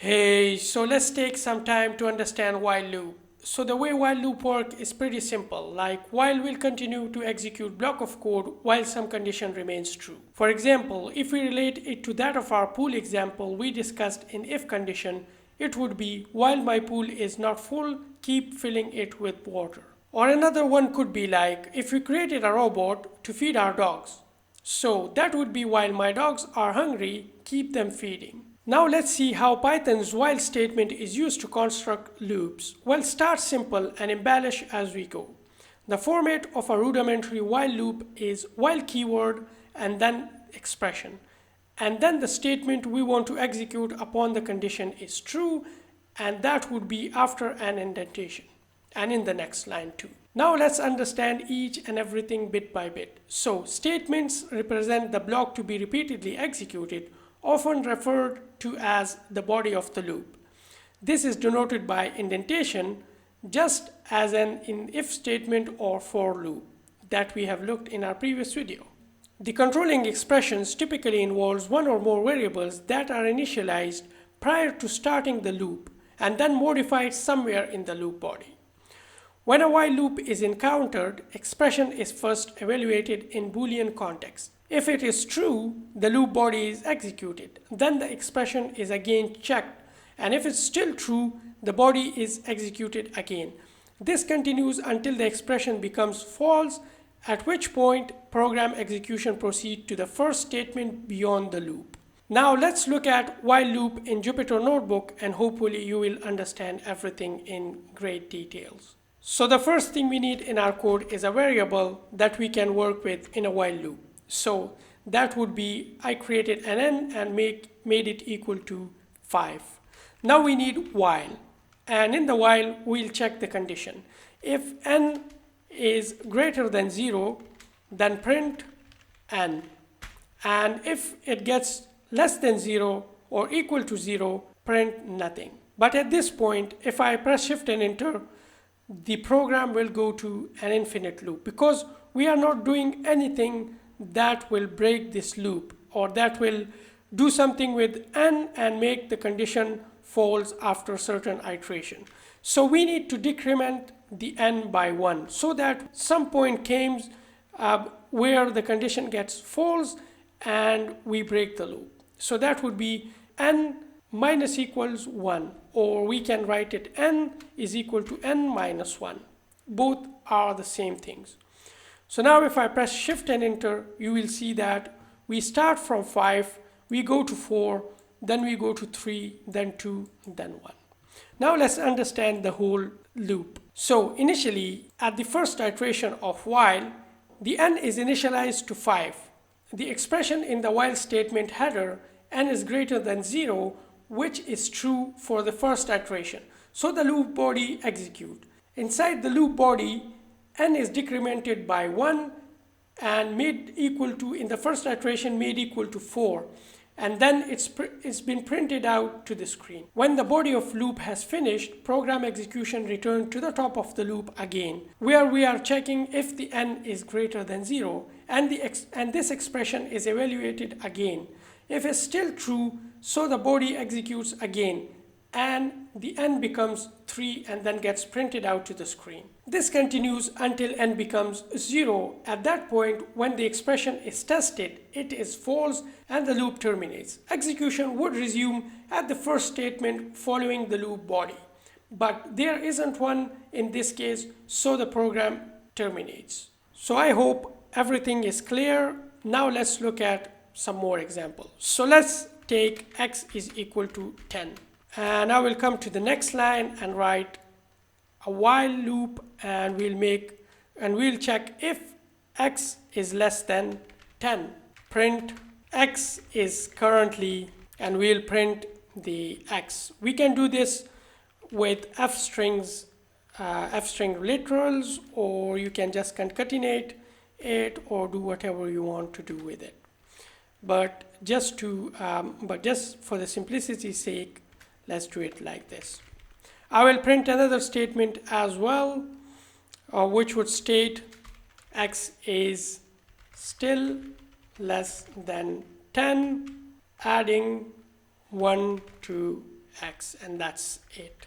Hey, so let's take some time to understand while loop. So the way while loop work is pretty simple, like while will continue to execute block of code while some condition remains true. For example, if we relate it to that of our pool example we discussed in if condition, it would be while my pool is not full, keep filling it with water. Or another one could be like if we created a robot to feed our dogs. So that would be while my dogs are hungry, keep them feeding. Now let's see how Python's while statement is used to construct loops. Well, start simple and embellish as we go. The format of a rudimentary while loop is while keyword and then expression. And then the statement we want to execute upon the condition is true, and that would be after an indentation and in the next line too. Now let's understand each and everything bit by bit. So statements represent the block to be repeatedly executed, often referred to as the body of the loop. This is denoted by indentation, just as in if statement or for loop that we have looked in our previous video. The controlling expressions typically involves one or more variables that are initialized prior to starting the loop and then modified somewhere in the loop body. When a while loop is encountered, expression is first evaluated in Boolean context. If it is true, the loop body is executed. Then the expression is again checked, and if it's still true, the body is executed again. This continues until the expression becomes false, at which point program execution proceeds to the first statement beyond the loop. Now let's look at while loop in Jupyter Notebook, and hopefully you will understand everything in great details. So the first thing we need in our code is a variable that we can work with in a while loop. So that would be I created an n and made it equal to 5. Now we need while, and in the while we'll check the condition. If n is greater than 0, then print n, and if it gets less than 0 or equal to 0, print nothing. But at this point, if I press shift and enter, the program will go to an infinite loop because we are not doing anything that will break this loop or that will do something with n and make the condition false after certain iteration. So we need to decrement the n by 1 so that some point comes where the condition gets false and we break the loop. So that would be n minus equals 1, or we can write it n is equal to n minus 1. Both are the same things. So now if I press shift and enter, you will see that we start from 5, we go to 4, then we go to 3, then 2, then 1. Now let's understand the whole loop. So initially, at the first iteration of while, the n is initialized to 5. The expression in the while statement header, n is greater than 0, which is true for the first iteration. So the loop body execute. Inside the loop body, n is decremented by 1 and made equal to, in the first iteration, made equal to 4. And then it's been printed out to the screen. When the body of loop has finished, program execution returned to the top of the loop again, where we are checking if the n is greater than 0, and this expression is evaluated again. If it's still true, so the body executes again, and the n becomes 3 and then gets printed out to the screen. This continues until n becomes 0. At that point, when the expression is tested, it is false and the loop terminates. Execution would resume at the first statement following the loop body. But there isn't one in this case, so the program terminates. So I hope everything is clear. Now let's look at some more examples. So let's take x is equal to 10. And I will come to the next line and write a while loop, and we'll check if x is less than 10. Print x is currently, and we'll print the x. We can do this with f string literals, or you can just concatenate it or do whatever you want to do with it. But just for the simplicity's sake, let's do it like this. I will print another statement as well, which would state x is still less than 10, adding 1 to x, and that's it.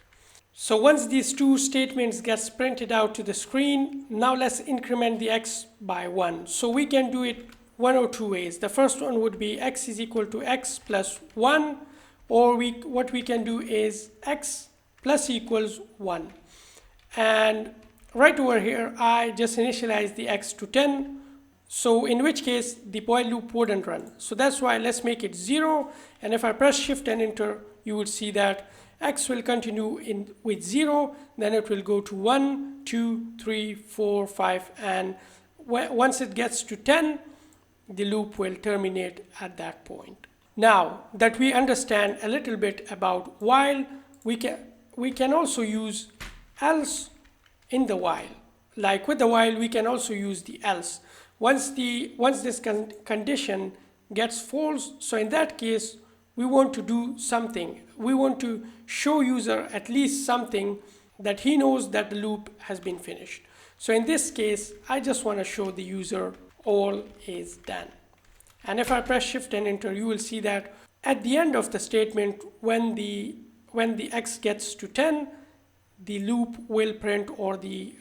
So once these two statements gets printed out to the screen, now let's increment the x by 1. So we can do it one or two ways. The first one would be x is equal to x plus 1, or what we can do is x plus equals 1. And right over here, I just initialize the x to 10. So in which case the while loop wouldn't run. So that's why let's make it 0. And if I press shift and enter, you would see that x will continue with 0, then it will go to 1, 2, 3, 4, 5, and once it gets to 10, the loop will terminate at that point. Now that we understand a little bit about while, we can also use else in the while. Like with the while, we can also use the else. Once this condition gets false, so in that case, we want to do something. We want to show user at least something that he knows that the loop has been finished. So in this case, I just want to show the user all is done. And if I press shift and enter, you will see that at the end of the statement, when the x gets to 10, the loop will print, or the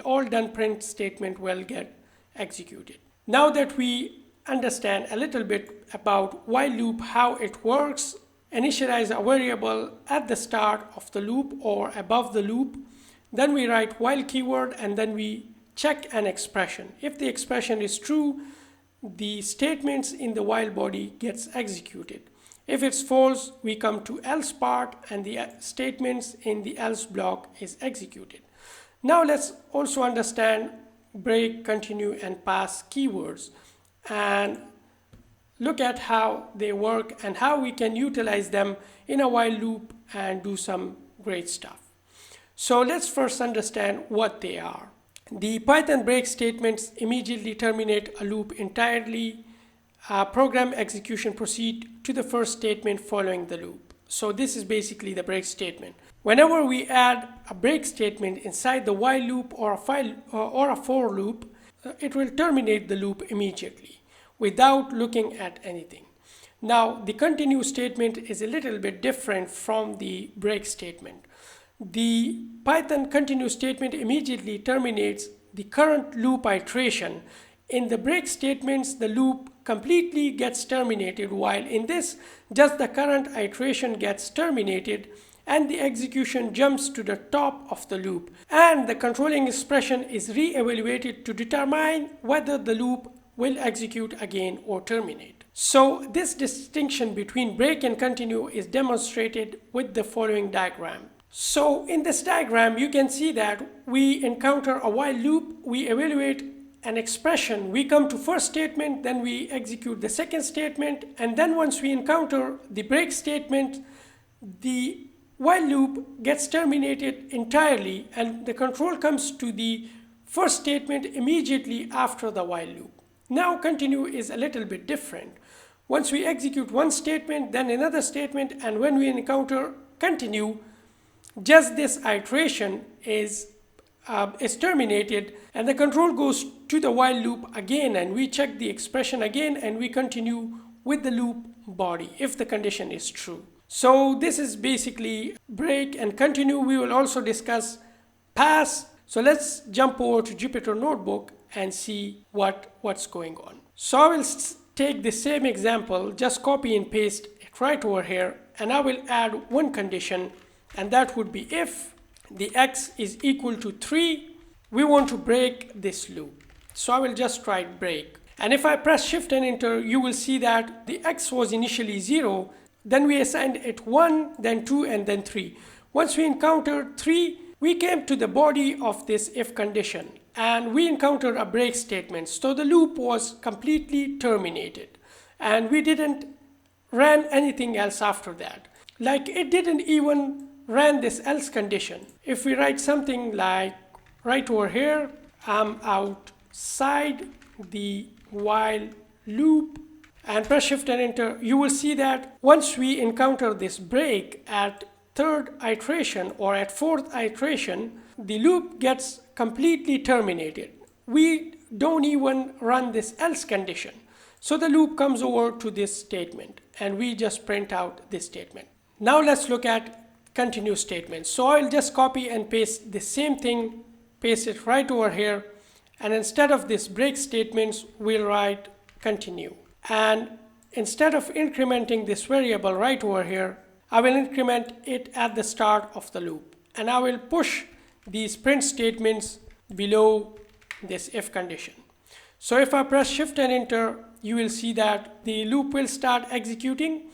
all done print statement will get executed. Now that we understand a little bit about while loop, how it works, initialize a variable at the start of the loop or above the loop, then we write while keyword, and then we check an expression. If the expression is true, the statements in the while body gets executed. If it's false, we come to else part, and the statements in the else block is executed. Now let's also understand break, continue, and pass keywords, and look at how they work and how we can utilize them in a while loop and do some great stuff. So let's first understand what they are. The Python break statements immediately terminate a loop entirely. Program execution proceed to the first statement following the loop. So this is basically the break statement. Whenever we add a break statement inside the while loop or a for loop, it will terminate the loop immediately without looking at anything. Now the continue statement is a little bit different from the break statement. The Python continue statement immediately terminates the current loop iteration. In the break statements, the loop completely gets terminated, while in this, just the current iteration gets terminated and the execution jumps to the top of the loop, and the controlling expression is re-evaluated to determine whether the loop will execute again or terminate. So this distinction between break and continue is demonstrated with the following diagram. So in this diagram, you can see that we encounter a while loop, we evaluate an expression, we come to first statement, then we execute the second statement, and then once we encounter the break statement, the while loop gets terminated entirely, and the control comes to the first statement immediately after the while loop. Now continue is a little bit different. Once we execute one statement, then another statement, and when we encounter continue, just this iteration is terminated, and the control goes to the while loop again, and we check the expression again, and we continue with the loop body if the condition is true. So this is basically break and continue. We will also discuss pass. So let's jump over to Jupyter Notebook and see what's going on. So I will take the same example, just copy and paste it right over here, and I will add one condition, and that would be if the x is equal to 3, we want to break this loop. So I will just write break. And if I press shift and enter, you will see that the x was initially 0, then we assigned it 1, then 2, and then 3. Once we encountered 3, we came to the body of this if condition, and we encountered a break statement. So the loop was completely terminated, and we didn't run anything else after that. Like it didn't even ran this else condition. If we write something like right over here, I'm outside the while loop, and press shift and enter, you will see that once we encounter this break at third iteration or at fourth iteration, the loop gets completely terminated. We don't even run this else condition. So the loop comes over to this statement and we just print out this statement. Now let's look at continue statements. So I'll just copy and paste the same thing, paste it right over here, and instead of this break statements, we'll write continue. And instead of incrementing this variable right over here, I will increment it at the start of the loop. And I will push these print statements below this if condition. So if I press shift and enter, you will see that the loop will start executing,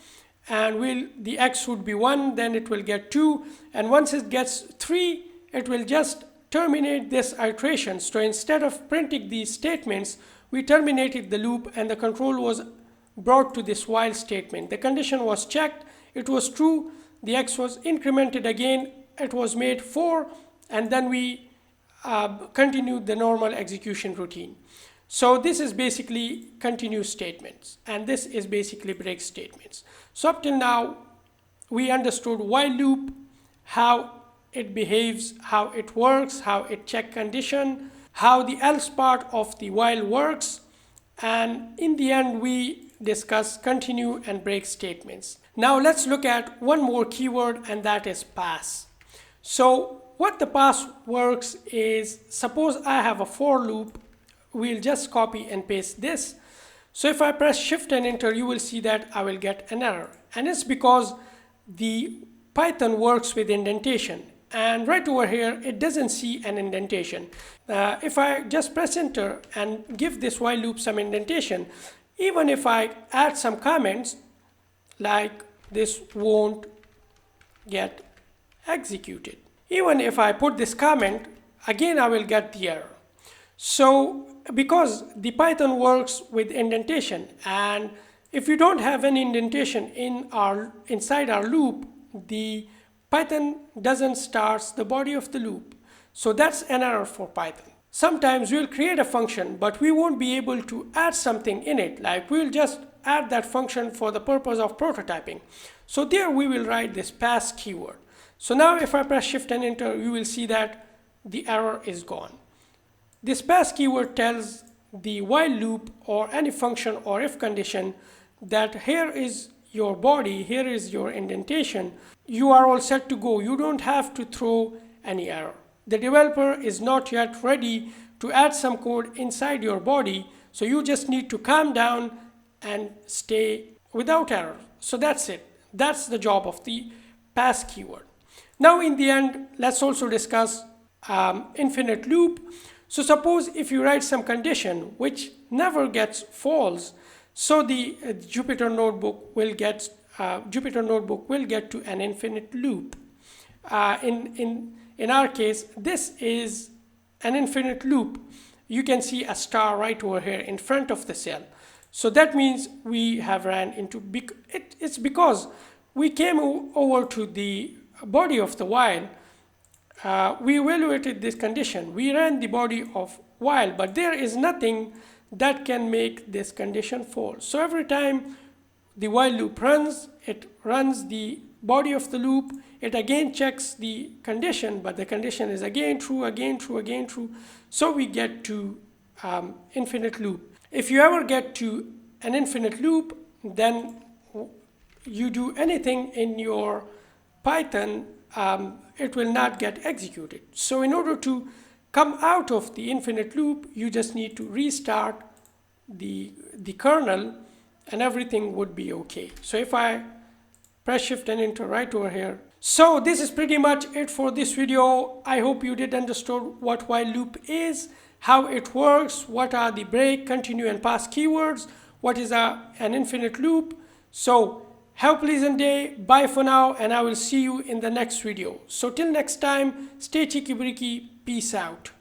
and the x would be 1, then it will get 2, and once it gets 3, it will just terminate this iteration. So instead of printing these statements, we terminated the loop and the control was brought to this while statement. The condition was checked, it was true, the x was incremented again, it was made 4, and then we continued the normal execution routine. So this is basically continue statements, and this is basically break statements. So up till now, we understood while loop, how it behaves, how it works, how it checks condition, how the else part of the while works, and in the end, we discuss continue and break statements. Now let's look at one more keyword, and that is pass. So what the pass works is, suppose I have a for loop, we'll just copy and paste this. So if I press shift and enter, you will see that I will get an error, and it's because the Python works with indentation, and right over here it doesn't see an indentation. If I just press enter and give this while loop some indentation, even if I add some comments like this won't get executed, even if I put this comment, again I will get the error. So because the Python works with indentation, and if you don't have any indentation inside our loop, the Python doesn't start the body of the loop. So that's an error for Python. Sometimes we'll create a function, but we won't be able to add something in it, like we'll just add that function for the purpose of prototyping. So there we will write this pass keyword. So now if I press shift and enter, you will see that the error is gone. This pass keyword tells the while loop or any function or if condition that here is your body, here is your indentation, you are all set to go. You don't have to throw any error. The developer is not yet ready to add some code inside your body, so you just need to calm down and stay without error. So that's it. That's the job of the pass keyword. Now in the end, let's also discuss infinite loop. So suppose if you write some condition which never gets false, so the Jupyter notebook will get to an infinite loop. In our case, this is an infinite loop. You can see a star right over here in front of the cell. So that means we have ran into, it's because we came over to the body of the while. We evaluated this condition, we ran the body of while, but there is nothing that can make this condition false. So every time the while loop runs, it runs the body of the loop, it again checks the condition, but the condition is again true, again true, again true. So we get to infinite loop. If you ever get to an infinite loop, then you do anything in your Python, it will not get executed. So in order to come out of the infinite loop, you just need to restart the kernel and everything would be okay. So if I press shift and enter right over here. So this is pretty much it for this video. I hope you did understand what while loop is, how it works, what are the break, continue and pass keywords, what is an infinite loop. So have a pleasant day, bye for now, and I will see you in the next video. So till next time, stay cheeky breaky, peace out.